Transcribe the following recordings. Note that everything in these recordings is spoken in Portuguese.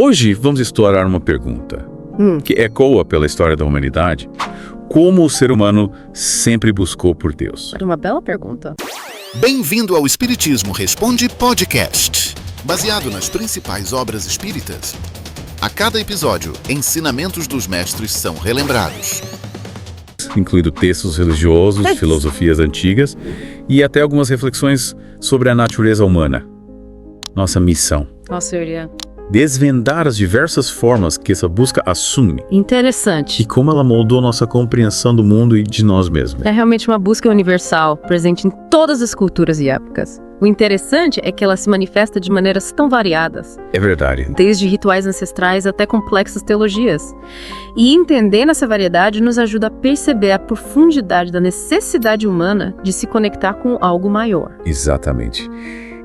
Hoje vamos explorar uma pergunta que ecoa pela história da humanidade: como o ser humano sempre buscou por Deus? Uma bela pergunta. Bem-vindo ao Espiritismo Responde Podcast, baseado nas principais obras espíritas. A cada episódio, ensinamentos dos mestres são relembrados, Incluindo textos religiosos, filosofias antigas e até algumas reflexões sobre a natureza humana. Nossa missão: Nossa, Yuri. desvendar as diversas formas que essa busca assume Interessante. e como ela moldou nossa compreensão do mundo e de nós mesmos. É realmente uma busca universal, presente em todas as culturas e épocas. O interessante é que ela se manifesta de maneiras tão variadas, É verdade. desde rituais ancestrais até complexas teologias. E entender essa variedade nos ajuda a perceber a profundidade da necessidade humana de se conectar com algo maior. Exatamente.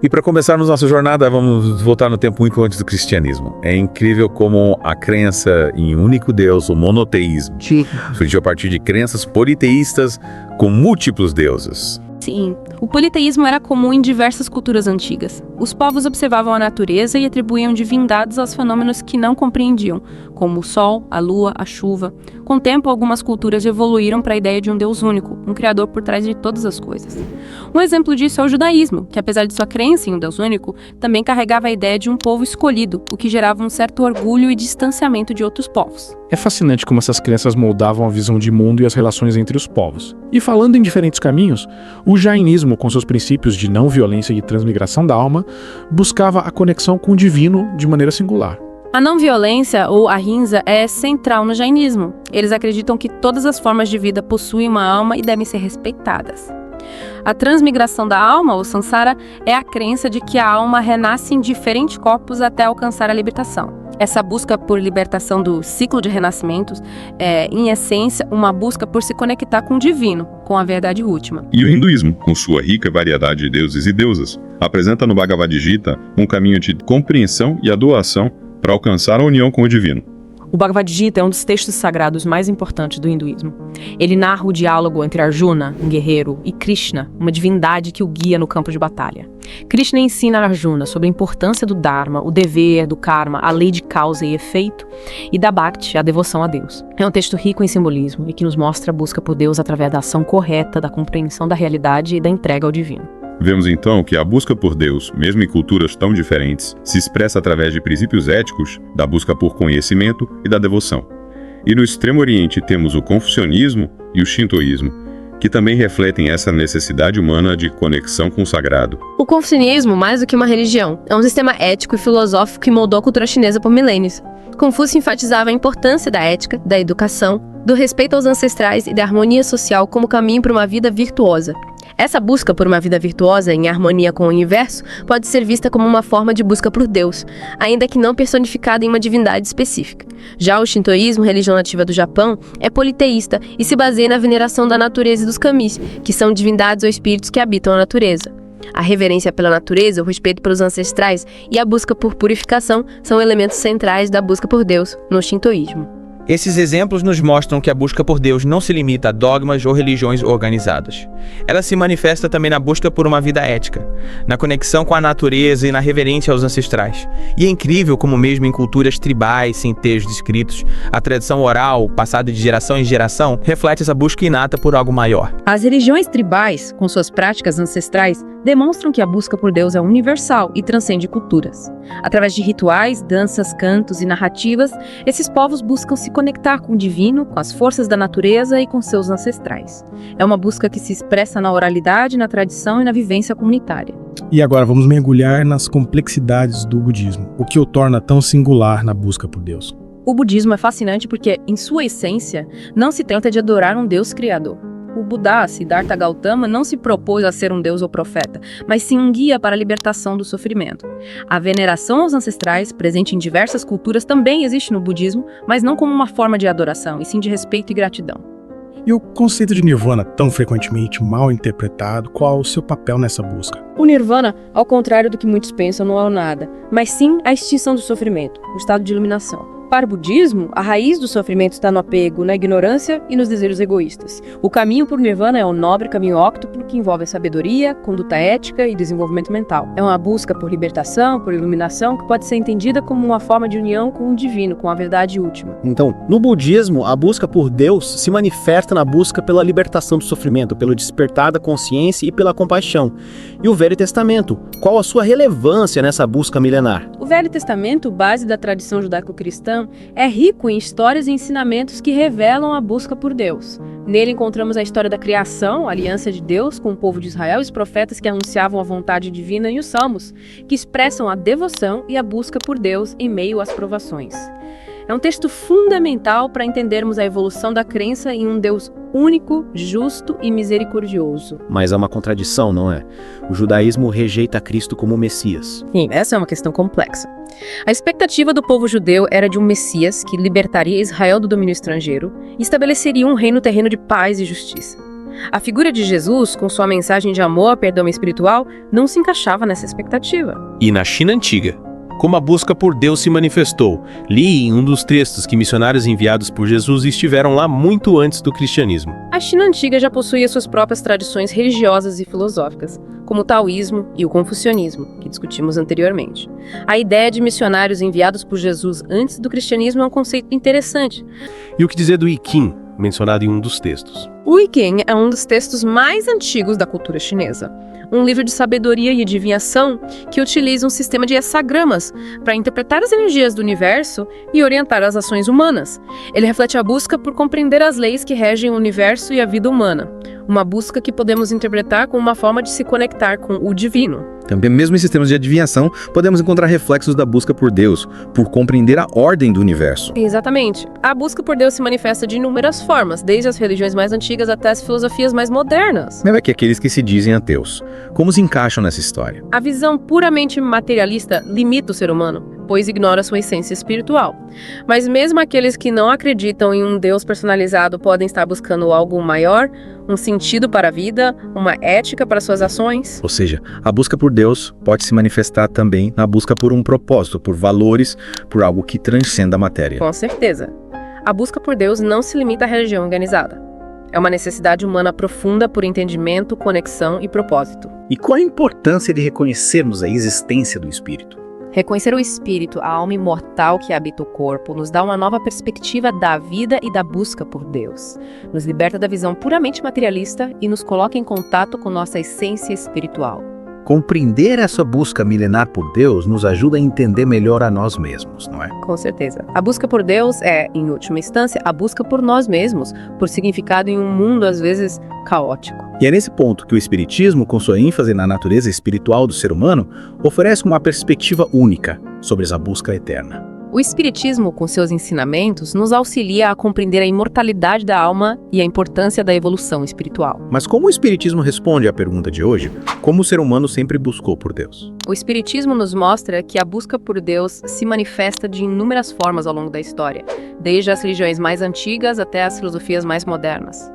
E para começarmos nossa jornada, vamos voltar no tempo muito antes do cristianismo. É incrível como a crença em um único Deus, o monoteísmo, surgiu a partir de crenças politeístas com múltiplos deuses. Sim, o politeísmo era comum em diversas culturas antigas. Os povos observavam a natureza e atribuíam divindades aos fenômenos que não compreendiam, como o sol, a lua, a chuva. Com o tempo, algumas culturas evoluíram para a ideia de um Deus único, um criador por trás de todas as coisas. Um exemplo disso é o judaísmo, que apesar de sua crença em um Deus único, também carregava a ideia de um povo escolhido, o que gerava um certo orgulho e distanciamento de outros povos. É fascinante como essas crenças moldavam a visão de mundo e as relações entre os povos. E falando em diferentes caminhos, o jainismo, com seus princípios de não violência e transmigração da alma, buscava a conexão com o divino de maneira singular. A não-violência, ou ahimsa, é central no jainismo. Eles acreditam que todas as formas de vida possuem uma alma e devem ser respeitadas. A transmigração da alma, ou samsara, é a crença de que a alma renasce em diferentes corpos até alcançar a libertação. Essa busca por libertação do ciclo de renascimentos é, em essência, uma busca por se conectar com o divino, com a verdade última. E o hinduísmo, com sua rica variedade de deuses e deusas, apresenta no Bhagavad Gita um caminho de compreensão e adoração para alcançar a união com o divino. O Bhagavad Gita é um dos textos sagrados mais importantes do hinduísmo. Ele narra o diálogo entre Arjuna, um guerreiro, e Krishna, uma divindade que o guia no campo de batalha. Krishna ensina a Arjuna sobre a importância do Dharma, o dever, do karma, a lei de causa e efeito, e da Bhakti, a devoção a Deus. É um texto rico em simbolismo e que nos mostra a busca por Deus através da ação correta, da compreensão da realidade e da entrega ao divino. Vemos então que a busca por Deus, mesmo em culturas tão diferentes, se expressa através de princípios éticos, da busca por conhecimento e da devoção. E no Extremo Oriente temos o confucionismo e o shintoísmo, que também refletem essa necessidade humana de conexão com o sagrado. O confucionismo, mais do que uma religião, é um sistema ético e filosófico que moldou a cultura chinesa por milênios. Confúcio enfatizava a importância da ética, da educação, do respeito aos ancestrais e da harmonia social como caminho para uma vida virtuosa. Essa busca por uma vida virtuosa, em harmonia com o universo, pode ser vista como uma forma de busca por Deus, ainda que não personificada em uma divindade específica. Já o shintoísmo, religião nativa do Japão, é politeísta e se baseia na veneração da natureza e dos kamis, que são divindades ou espíritos que habitam a natureza. A reverência pela natureza, o respeito pelos ancestrais e a busca por purificação são elementos centrais da busca por Deus no shintoísmo. Esses exemplos nos mostram que a busca por Deus não se limita a dogmas ou religiões organizadas. Ela se manifesta também na busca por uma vida ética, na conexão com a natureza e na reverência aos ancestrais. E é incrível como mesmo em culturas tribais, sem textos escritos, a tradição oral, passada de geração em geração, reflete essa busca inata por algo maior. As religiões tribais, com suas práticas ancestrais, demonstram que a busca por Deus é universal e transcende culturas. Através de rituais, danças, cantos e narrativas, esses povos buscam se conectar com o divino, com as forças da natureza e com seus ancestrais. É uma busca que se expressa na oralidade, na tradição e na vivência comunitária. E agora vamos mergulhar nas complexidades do budismo, o que o torna tão singular na busca por Deus. O budismo é fascinante porque, em sua essência, não se trata de adorar um Deus criador. O Buda, Siddhartha Gautama, não se propôs a ser um deus ou profeta, mas sim um guia para a libertação do sofrimento. A veneração aos ancestrais, presente em diversas culturas, também existe no budismo, mas não como uma forma de adoração, e sim de respeito e gratidão. E o conceito de nirvana, tão frequentemente mal interpretado, qual o seu papel nessa busca? O nirvana, ao contrário do que muitos pensam, não é o nada, mas sim a extinção do sofrimento, o estado de iluminação. Para o budismo, a raiz do sofrimento está no apego, na ignorância e nos desejos egoístas. O caminho por Nirvana é o nobre caminho óctuplo que envolve a sabedoria, conduta ética e desenvolvimento mental. É uma busca por libertação, por iluminação, que pode ser entendida como uma forma de união com o divino, com a verdade última. Então, no budismo, a busca por Deus se manifesta na busca pela libertação do sofrimento, pelo despertar da consciência e pela compaixão. E o Velho Testamento, qual a sua relevância nessa busca milenar? O Velho Testamento, base da tradição judaico-cristã, é rico em histórias e ensinamentos que revelam a busca por Deus. Nele encontramos a história da criação, a aliança de Deus com o povo de Israel e os profetas que anunciavam a vontade divina, e os salmos, que expressam a devoção e a busca por Deus em meio às provações. É um texto fundamental para entendermos a evolução da crença em um Deus único, justo e misericordioso. Mas há uma contradição, não é? O judaísmo rejeita Cristo como Messias. Sim, essa é uma questão complexa. A expectativa do povo judeu era de um Messias que libertaria Israel do domínio estrangeiro e estabeleceria um reino terreno de paz e justiça. A figura de Jesus, com sua mensagem de amor, perdão espiritual, não se encaixava nessa expectativa. E na China antiga, como a busca por Deus se manifestou? Li em um dos textos que missionários enviados por Jesus estiveram lá muito antes do cristianismo. A China antiga já possuía suas próprias tradições religiosas e filosóficas, como o taoísmo e o confucionismo, que discutimos anteriormente. A ideia de missionários enviados por Jesus antes do cristianismo é um conceito interessante. E o que dizer do I Ching, mencionado em um dos textos? O I Ching é um dos textos mais antigos da cultura chinesa. Um livro de sabedoria e adivinhação que utiliza um sistema de hexagramas para interpretar as energias do universo e orientar as ações humanas. Ele reflete a busca por compreender as leis que regem o universo e a vida humana. Uma busca que podemos interpretar como uma forma de se conectar com o divino. Também, mesmo em sistemas de adivinhação, podemos encontrar reflexos da busca por Deus, por compreender a ordem do universo. Exatamente. A busca por Deus se manifesta de inúmeras formas, desde as religiões mais antigas até as filosofias mais modernas. Mas é que aqueles que se dizem ateus, como se encaixam nessa história? A visão puramente materialista limita o ser humano, pois ignora sua essência espiritual. Mas mesmo aqueles que não acreditam em um Deus personalizado podem estar buscando algo maior, um sentido para a vida, uma ética para suas ações. Ou seja, a busca por Deus pode se manifestar também na busca por um propósito, por valores, por algo que transcenda a matéria. Com certeza. A busca por Deus não se limita à religião organizada. É uma necessidade humana profunda por entendimento, conexão e propósito. E qual a importância de reconhecermos a existência do Espírito? Reconhecer o espírito, a alma imortal que habita o corpo, nos dá uma nova perspectiva da vida e da busca por Deus. Nos liberta da visão puramente materialista e nos coloca em contato com nossa essência espiritual. Compreender essa busca milenar por Deus nos ajuda a entender melhor a nós mesmos, não é? Com certeza. A busca por Deus é, em última instância, a busca por nós mesmos, por significado em um mundo às vezes caótico. E é nesse ponto que o Espiritismo, com sua ênfase na natureza espiritual do ser humano, oferece uma perspectiva única sobre essa busca eterna. O Espiritismo, com seus ensinamentos, nos auxilia a compreender a imortalidade da alma e a importância da evolução espiritual. Mas como o Espiritismo responde à pergunta de hoje, como o ser humano sempre buscou por Deus? O Espiritismo nos mostra que a busca por Deus se manifesta de inúmeras formas ao longo da história, desde as religiões mais antigas até as filosofias mais modernas.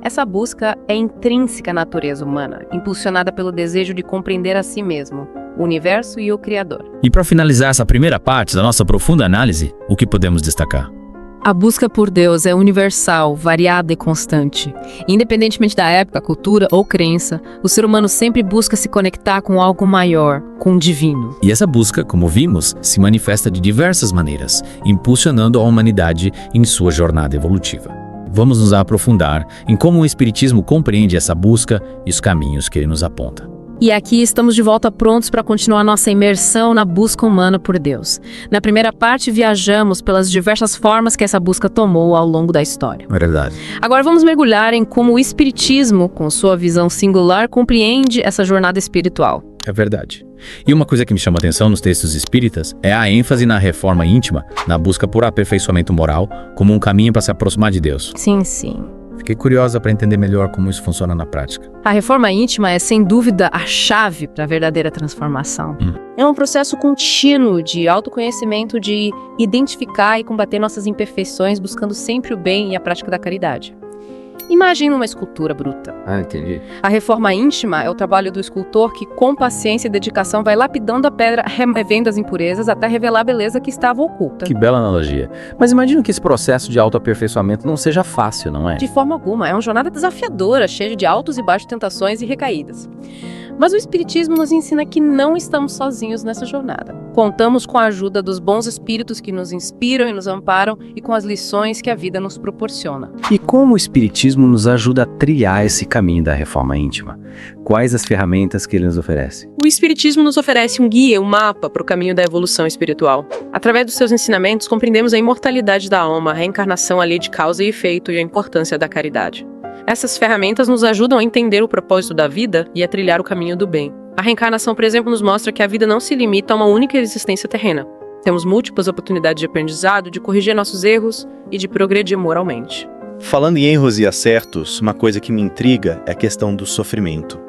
Essa busca é intrínseca à natureza humana, impulsionada pelo desejo de compreender a si mesmo, o universo e o Criador. E para finalizar essa primeira parte da nossa profunda análise, o que podemos destacar? A busca por Deus é universal, variada e constante. Independentemente da época, cultura ou crença, o ser humano sempre busca se conectar com algo maior, com o divino. E essa busca, como vimos, se manifesta de diversas maneiras, impulsionando a humanidade em sua jornada evolutiva. Vamos nos aprofundar em como o Espiritismo compreende essa busca e os caminhos que ele nos aponta. E aqui estamos de volta prontos para continuar nossa imersão na busca humana por Deus. Na primeira parte, viajamos pelas diversas formas que essa busca tomou ao longo da história. É verdade. Agora vamos mergulhar em como o Espiritismo, com sua visão singular, compreende essa jornada espiritual. É verdade. E uma coisa que me chama a atenção nos textos espíritas é a ênfase na reforma íntima, na busca por aperfeiçoamento moral, como um caminho para se aproximar de Deus. Sim, sim. Fiquei curiosa para entender melhor como isso funciona na prática. A reforma íntima é, sem dúvida, a chave para a verdadeira transformação. É um processo contínuo de autoconhecimento, de identificar e combater nossas imperfeições, buscando sempre o bem e a prática da caridade. Imagina uma escultura bruta. Entendi. A reforma íntima é o trabalho do escultor que, com paciência e dedicação, vai lapidando a pedra, removendo as impurezas até revelar a beleza que estava oculta. Que bela analogia. Mas imagino que esse processo de autoaperfeiçoamento não seja fácil, não é? De forma alguma, é uma jornada desafiadora, cheia de altos e baixos, tentações e recaídas. Mas o Espiritismo nos ensina que não estamos sozinhos nessa jornada. Contamos com a ajuda dos bons espíritos que nos inspiram e nos amparam e com as lições que a vida nos proporciona. E como o Espiritismo nos ajuda a trilhar esse caminho da reforma íntima? Quais as ferramentas que ele nos oferece? O Espiritismo nos oferece um guia, um mapa para o caminho da evolução espiritual. Através dos seus ensinamentos, compreendemos a imortalidade da alma, a reencarnação, a lei de causa e efeito e a importância da caridade. Essas ferramentas nos ajudam a entender o propósito da vida e a trilhar o caminho do bem. A reencarnação, por exemplo, nos mostra que a vida não se limita a uma única existência terrena. Temos múltiplas oportunidades de aprendizado, de corrigir nossos erros e de progredir moralmente. Falando em erros e acertos, uma coisa que me intriga é a questão do sofrimento.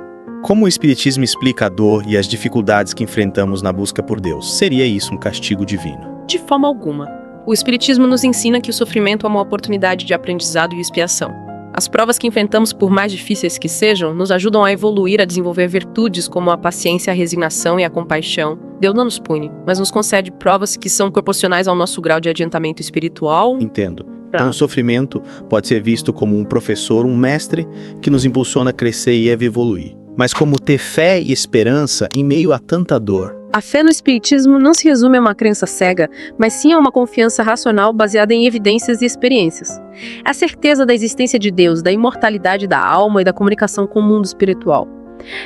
Como o Espiritismo explica a dor e as dificuldades que enfrentamos na busca por Deus? Seria isso um castigo divino? De forma alguma. O Espiritismo nos ensina que o sofrimento é uma oportunidade de aprendizado e expiação. As provas que enfrentamos, por mais difíceis que sejam, nos ajudam a evoluir, a desenvolver virtudes como a paciência, a resignação e a compaixão. Deus não nos pune, mas nos concede provas que são proporcionais ao nosso grau de adiantamento espiritual. Entendo. Então o sofrimento pode ser visto como um professor, um mestre, que nos impulsiona a crescer e a evoluir. Mas como ter fé e esperança em meio a tanta dor? A fé no Espiritismo não se resume a uma crença cega, mas sim a uma confiança racional baseada em evidências e experiências. É a certeza da existência de Deus, da imortalidade da alma e da comunicação com o mundo espiritual.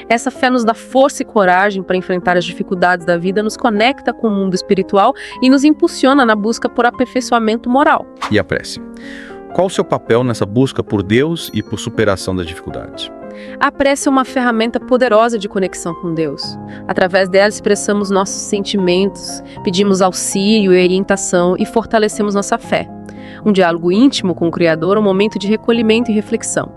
Essa fé nos dá força e coragem para enfrentar as dificuldades da vida, nos conecta com o mundo espiritual e nos impulsiona na busca por aperfeiçoamento moral. E a prece? Qual o seu papel nessa busca por Deus e por superação das dificuldades? A prece é uma ferramenta poderosa de conexão com Deus. Através dela expressamos nossos sentimentos, pedimos auxílio e orientação e fortalecemos nossa fé. Um diálogo íntimo com o Criador, um momento de recolhimento e reflexão.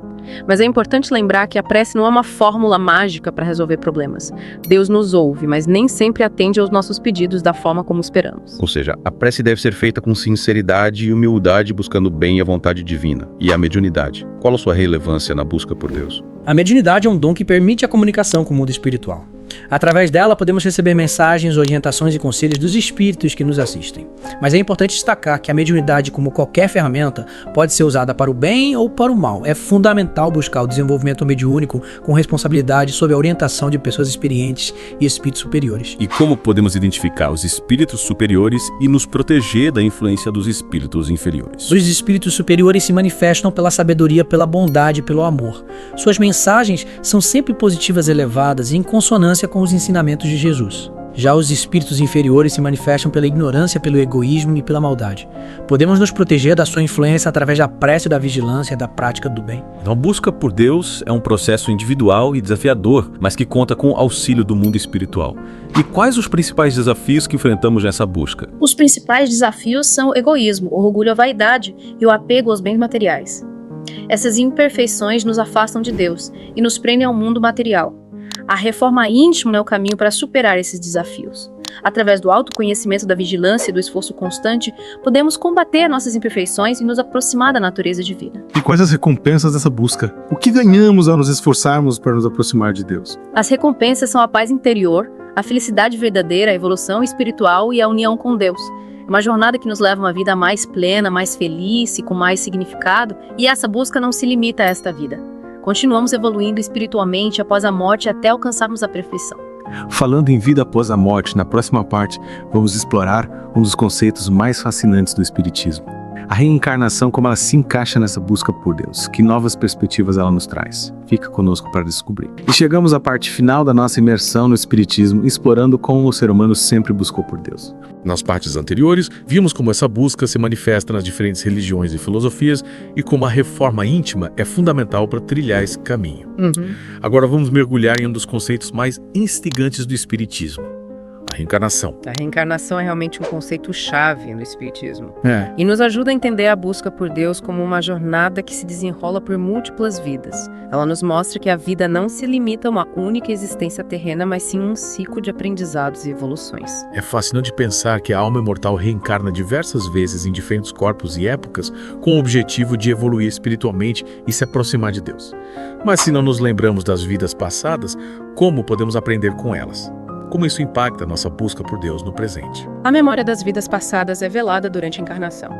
Mas é importante lembrar que a prece não é uma fórmula mágica para resolver problemas. Deus nos ouve, mas nem sempre atende aos nossos pedidos da forma como esperamos. Ou seja, a prece deve ser feita com sinceridade e humildade, buscando o bem e a vontade divina. E a mediunidade? Qual a sua relevância na busca por Deus? A mediunidade é um dom que permite a comunicação com o mundo espiritual. Através dela, podemos receber mensagens, orientações e conselhos dos espíritos que nos assistem. Mas é importante destacar que a mediunidade, como qualquer ferramenta, pode ser usada para o bem ou para o mal. É fundamental buscar o desenvolvimento mediúnico com responsabilidade sob a orientação de pessoas experientes e espíritos superiores. E como podemos identificar os espíritos superiores e nos proteger da influência dos espíritos inferiores? Os espíritos superiores se manifestam pela sabedoria, pela bondade e pelo amor. Suas mensagens são sempre positivas, elevadas e em consonância com os ensinamentos de Jesus. Já os espíritos inferiores se manifestam pela ignorância, pelo egoísmo e pela maldade. Podemos nos proteger da sua influência através da prece, da vigilância e da prática do bem. Então, a busca por Deus é um processo individual e desafiador, mas que conta com o auxílio do mundo espiritual. E quais os principais desafios que enfrentamos nessa busca? Os principais desafios são o egoísmo, o orgulho à vaidade e o apego aos bens materiais. Essas imperfeições nos afastam de Deus e nos prendem ao mundo material. A reforma íntima é o caminho para superar esses desafios. Através do autoconhecimento, da vigilância e do esforço constante, podemos combater nossas imperfeições e nos aproximar da natureza divina. E quais as recompensas dessa busca? O que ganhamos ao nos esforçarmos para nos aproximar de Deus? As recompensas são a paz interior, a felicidade verdadeira, a evolução espiritual e a união com Deus. É uma jornada que nos leva a uma vida mais plena, mais feliz e com mais significado, e essa busca não se limita a esta vida. Continuamos evoluindo espiritualmente após a morte até alcançarmos a perfeição. Falando em vida após a morte, na próxima parte, vamos explorar um dos conceitos mais fascinantes do Espiritismo. A reencarnação, como ela se encaixa nessa busca por Deus. Que novas perspectivas ela nos traz. Fica conosco para descobrir. E chegamos à parte final da nossa imersão no Espiritismo, explorando como o ser humano sempre buscou por Deus. Nas partes anteriores, vimos como essa busca se manifesta nas diferentes religiões e filosofias e como a reforma íntima é fundamental para trilhar esse caminho. Agora vamos mergulhar em um dos conceitos mais instigantes do Espiritismo: A reencarnação. A reencarnação é realmente um conceito-chave no Espiritismo. É. E nos ajuda a entender a busca por Deus como uma jornada que se desenrola por múltiplas vidas. Ela nos mostra que a vida não se limita a uma única existência terrena, mas sim um ciclo de aprendizados e evoluções. É fascinante pensar que a alma imortal reencarna diversas vezes em diferentes corpos e épocas com o objetivo de evoluir espiritualmente e se aproximar de Deus. Mas se não nos lembramos das vidas passadas, como podemos aprender com elas? Como isso impacta a nossa busca por Deus no presente? A memória das vidas passadas é velada durante a encarnação.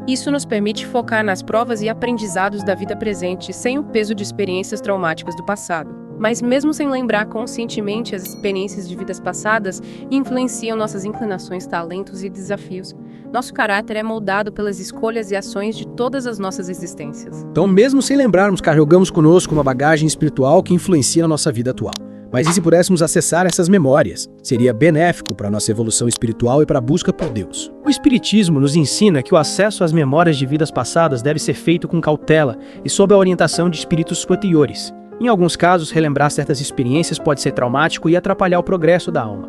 Isso nos permite focar nas provas e aprendizados da vida presente sem o peso de experiências traumáticas do passado. Mas mesmo sem lembrar conscientemente, as experiências de vidas passadas influenciam nossas inclinações, talentos e desafios. Nosso caráter é moldado pelas escolhas e ações de todas as nossas existências. Então, mesmo sem lembrarmos, carregamos conosco uma bagagem espiritual que influencia na nossa vida atual. Mas e se pudéssemos acessar essas memórias? Seria benéfico para a nossa evolução espiritual e para a busca por Deus. O Espiritismo nos ensina que o acesso às memórias de vidas passadas deve ser feito com cautela e sob a orientação de espíritos superiores. Em alguns casos, relembrar certas experiências pode ser traumático e atrapalhar o progresso da alma.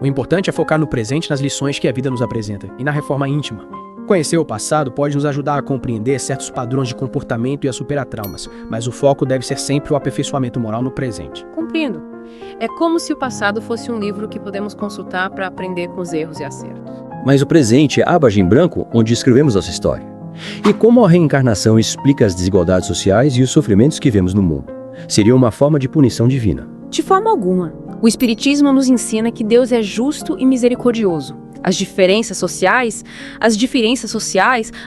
O importante é focar no presente, nas lições que a vida nos apresenta e na reforma íntima. Conhecer o passado pode nos ajudar a compreender certos padrões de comportamento e a superar traumas, mas o foco deve ser sempre o aperfeiçoamento moral no presente. Compreendo. É como se o passado fosse um livro que podemos consultar para aprender com os erros e acertos. Mas o presente é a página em branco onde escrevemos nossa história. E como a reencarnação explica as desigualdades sociais e os sofrimentos que vemos no mundo? Seria uma forma de punição divina. De forma alguma. O Espiritismo nos ensina que Deus é justo e misericordioso. As diferenças sociais,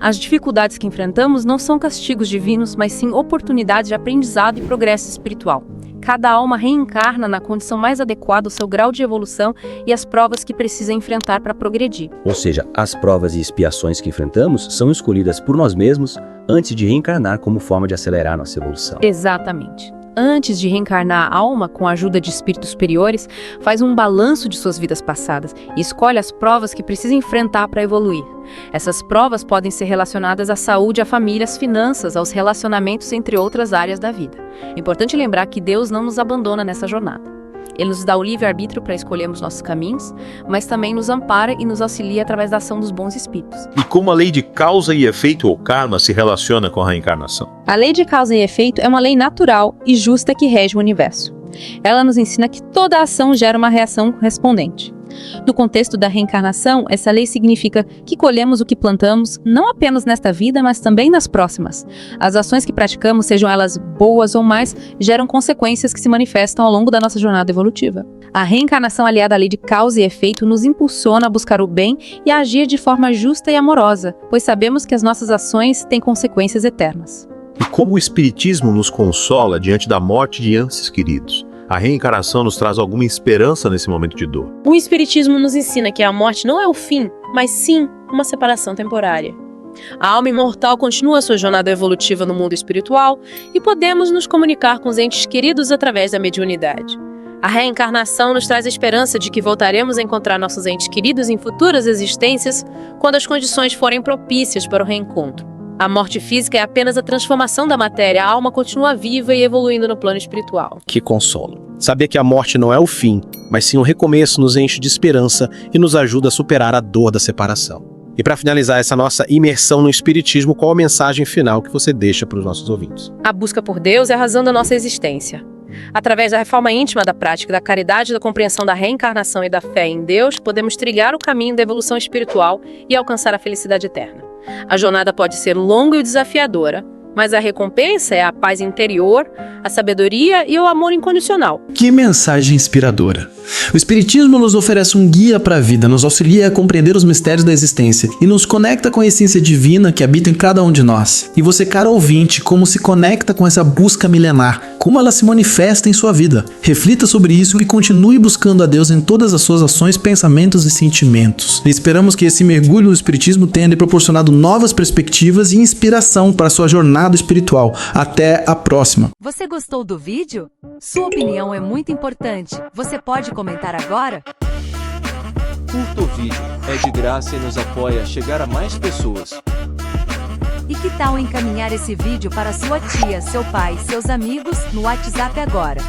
as dificuldades que enfrentamos não são castigos divinos, mas sim oportunidades de aprendizado e progresso espiritual. Cada alma reencarna na condição mais adequada ao seu grau de evolução e às provas que precisa enfrentar para progredir. Ou seja, as provas e expiações que enfrentamos são escolhidas por nós mesmos antes de reencarnar como forma de acelerar nossa evolução. Exatamente. Antes de reencarnar, a alma, com a ajuda de espíritos superiores, faz um balanço de suas vidas passadas e escolhe as provas que precisa enfrentar para evoluir. Essas provas podem ser relacionadas à saúde, à família, às finanças, aos relacionamentos, entre outras áreas da vida. É importante lembrar que Deus não nos abandona nessa jornada. Ele nos dá o livre-arbítrio para escolhermos nossos caminhos, mas também nos ampara e nos auxilia através da ação dos bons espíritos. E como a lei de causa e efeito ou karma se relaciona com a reencarnação? A lei de causa e efeito é uma lei natural e justa que rege o universo. Ela nos ensina que toda ação gera uma reação correspondente. No contexto da reencarnação, essa lei significa que colhemos o que plantamos, não apenas nesta vida, mas também nas próximas. As ações que praticamos, sejam elas boas ou más, geram consequências que se manifestam ao longo da nossa jornada evolutiva. A reencarnação aliada à lei de causa e efeito nos impulsiona a buscar o bem e a agir de forma justa e amorosa, pois sabemos que as nossas ações têm consequências eternas. E como o Espiritismo nos consola diante da morte de entes queridos? A reencarnação nos traz alguma esperança nesse momento de dor? O Espiritismo nos ensina que a morte não é o fim, mas sim uma separação temporária. A alma imortal continua sua jornada evolutiva no mundo espiritual e podemos nos comunicar com os entes queridos através da mediunidade. A reencarnação nos traz a esperança de que voltaremos a encontrar nossos entes queridos em futuras existências quando as condições forem propícias para o reencontro. A morte física é apenas a transformação da matéria, a alma continua viva e evoluindo no plano espiritual. Que consolo. Saber que a morte não é o fim, mas sim um recomeço nos enche de esperança e nos ajuda a superar a dor da separação. E para finalizar essa nossa imersão no Espiritismo, qual a mensagem final que você deixa para os nossos ouvintes? A busca por Deus é a razão da nossa existência. Através da reforma íntima da prática, da caridade, da compreensão da reencarnação e da fé em Deus, podemos trilhar o caminho da evolução espiritual e alcançar a felicidade eterna. A jornada pode ser longa e desafiadora, mas a recompensa é a paz interior, a sabedoria e o amor incondicional. Que mensagem inspiradora! O Espiritismo nos oferece um guia para a vida, nos auxilia a compreender os mistérios da existência e nos conecta com a essência divina que habita em cada um de nós. E você, caro ouvinte, como se conecta com essa busca milenar? Como ela se manifesta em sua vida? Reflita sobre isso e continue buscando a Deus em todas as suas ações, pensamentos e sentimentos. E esperamos que esse mergulho no Espiritismo tenha lhe proporcionado novas perspectivas e inspiração para a sua jornada espiritual. Até a próxima! Você gostou do vídeo? Sua opinião é muito importante. Você pode comentar agora? Curta o vídeo, é de graça e nos apoia a chegar a mais pessoas. E que tal encaminhar esse vídeo para sua tia, seu pai, seus amigos no WhatsApp agora?